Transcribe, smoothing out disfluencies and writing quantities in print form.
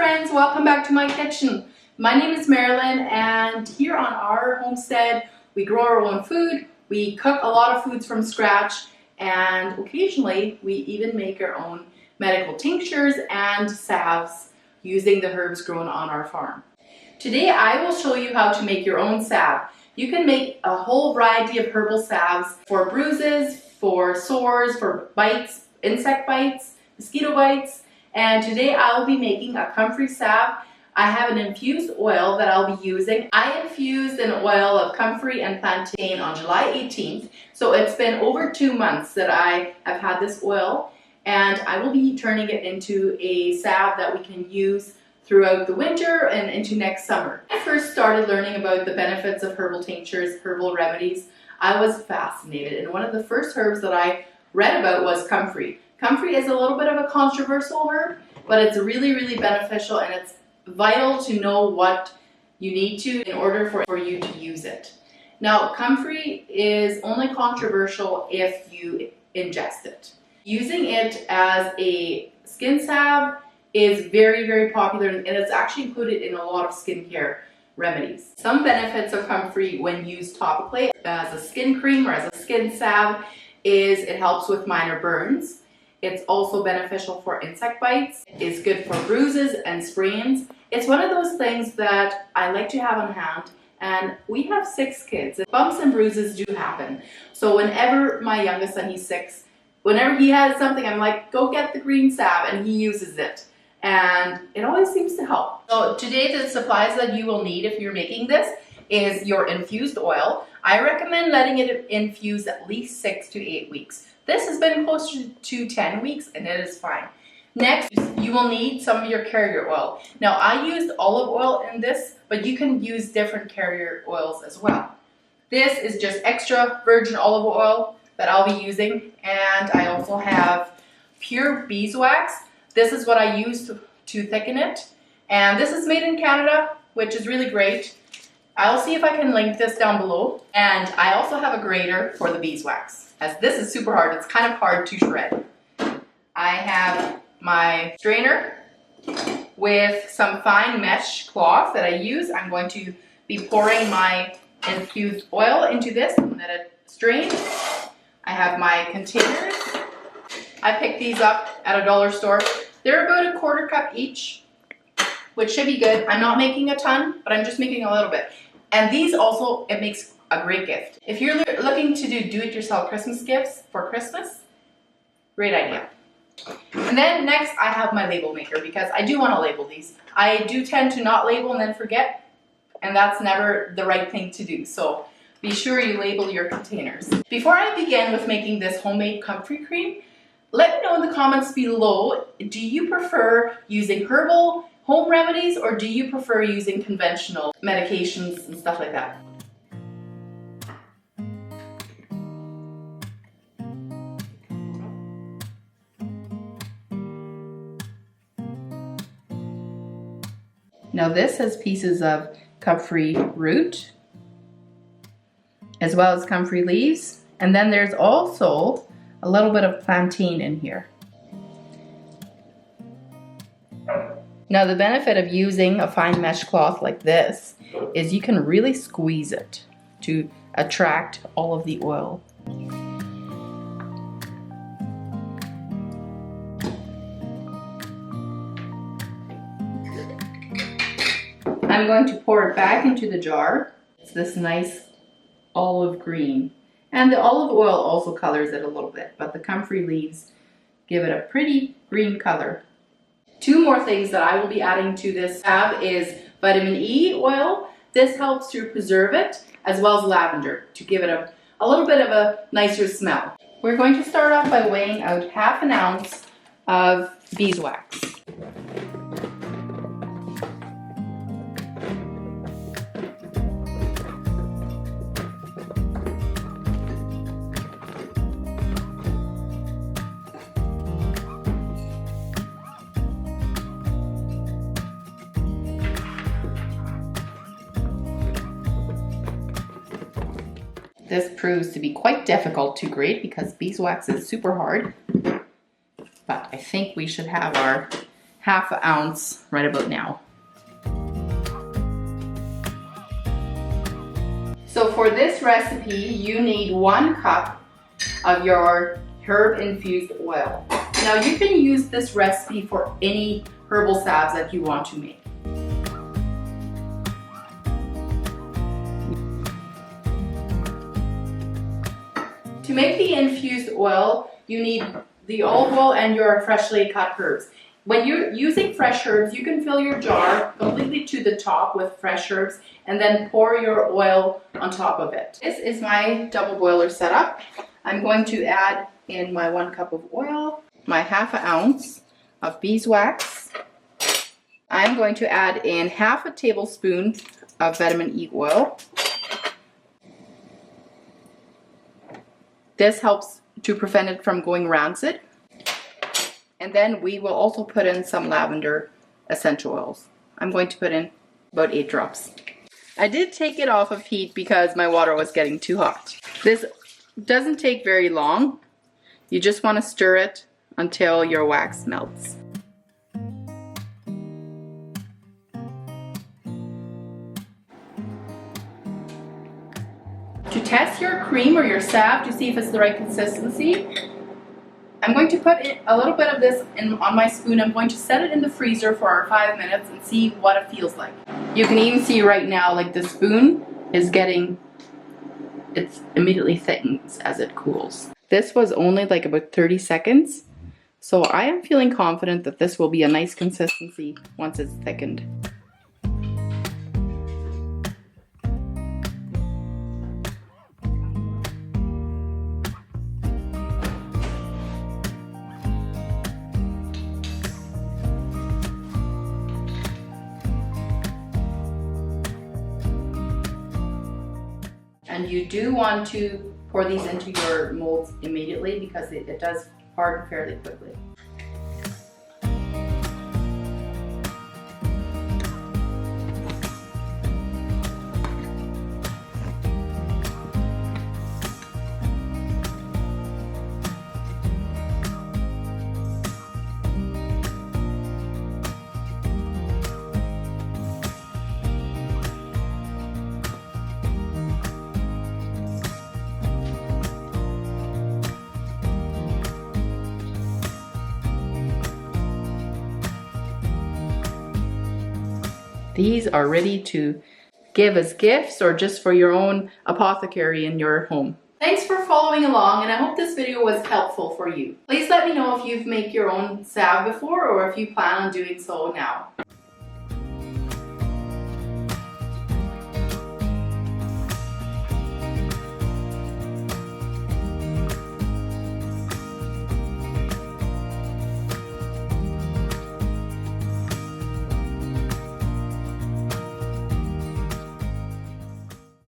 friends, welcome back to my kitchen. My name is Marilyn, and here on our homestead we grow our own food, we cook a lot of foods from scratch, and occasionally we even make our own medical tinctures and salves using the herbs grown on our farm. Today I will show you how to make your own salve. You can make a whole variety of herbal salves for bruises, for sores, for bites, insect bites, mosquito bites, and today I'll be making a comfrey salve. I have an infused oil that I'll be using. I infused an oil of comfrey and plantain on July 18th, so it's been over 2 months that I have had this oil, and I will be turning it into a salve that we can use throughout the winter and into next summer. When I first started learning about the benefits of herbal tinctures, herbal remedies, I was fascinated, and one of the first herbs that I read about was comfrey. Comfrey is a little bit of a controversial herb, but it's really, really beneficial, and it's vital to know what you need to in order for you to use it. Now, comfrey is only controversial if you ingest it. Using it as a skin salve is very, very popular, and it's actually included in a lot of skincare remedies. Some benefits of comfrey when used topically as a skin cream or as a skin salve is it helps with minor burns. It's also beneficial for insect bites. It's good for bruises and sprains. It's one of those things that I like to have on hand, and we have 6 kids. Bumps and bruises do happen. So whenever my youngest son, he's 6, whenever he has something, I'm like, go get the green salve, and he uses it. And it always seems to help. So today the supplies that you will need if you're making this is your infused oil. I recommend letting it infuse at least 6 to 8 weeks. This has been closer to 10 weeks, and it is fine. Next, you will need some of your carrier oil. Now, I used olive oil in this, but you can use different carrier oils as well. This is just extra virgin olive oil that I'll be using, and I also have pure beeswax. This is what I use to thicken it, and this is made in Canada, which is really great. I'll see if I can link this down below, and I also have a grater for the beeswax, as this is super hard. It's kind of hard to shred. I have my strainer with some fine mesh cloth that I use. I'm going to be pouring my infused oil into this and let it strain. I have my containers. I picked these up at a dollar store. They're about 1/4 cup each, which should be good. I'm not making a ton, but I'm just making a little bit. And these also, it makes a great gift. If you're looking to do do-it-yourself Christmas gifts for Christmas, great idea. And then next I have my label maker, because I do want to label these. I do tend to not label and then forget, and that's never the right thing to do. So be sure you label your containers. Before I begin with making this homemade comfrey cream, let me know in the comments below, do you prefer using herbal home remedies, or do you prefer using conventional medications and stuff like that? Now this has pieces of comfrey root, as well as comfrey leaves, and then there's also a little bit of plantain in here. Now the benefit of using a fine mesh cloth like this is you can really squeeze it to attract all of the oil. I'm going to pour it back into the jar. It's this nice olive green. And the olive oil also colors it a little bit, but the comfrey leaves give it a pretty green color. 2 more things that I will be adding to this salve is vitamin E oil. This helps to preserve it, as well as lavender to give it a little bit of a nicer smell. We're going to start off by weighing out 1/2 ounce of beeswax. This proves to be quite difficult to grate because beeswax is super hard, but I think we should have our half an ounce right about now. So for this recipe, you need 1 cup of your herb infused oil. Now you can use this recipe for any herbal salves that you want to make. To make the infused oil, you need the olive oil and your freshly cut herbs. When you're using fresh herbs, you can fill your jar completely to the top with fresh herbs and then pour your oil on top of it. This is my double boiler setup. I'm going to add in my 1 cup of oil, my half an ounce of beeswax. I'm going to add in half a tablespoon of vitamin E oil. This helps to prevent it from going rancid. And then we will also put in some lavender essential oils. I'm going to put in about 8 drops. I did take it off of heat because my water was getting too hot. This doesn't take very long. You just want to stir it until your wax melts. To test your cream or your salve to see if it's the right consistency, I'm going to put a little bit of this on my spoon. I'm going to set it in the freezer for 5 minutes and see what it feels like. You can even see right now, like the spoon is it immediately thickens as it cools. This was only like about 30 seconds. So I am feeling confident that this will be a nice consistency once it's thickened. And you do want to pour these into your molds immediately because it does harden fairly quickly. These are ready to give as gifts or just for your own apothecary in your home. Thanks for following along, and I hope this video was helpful for you. Please let me know if you've made your own salve before or if you plan on doing so now.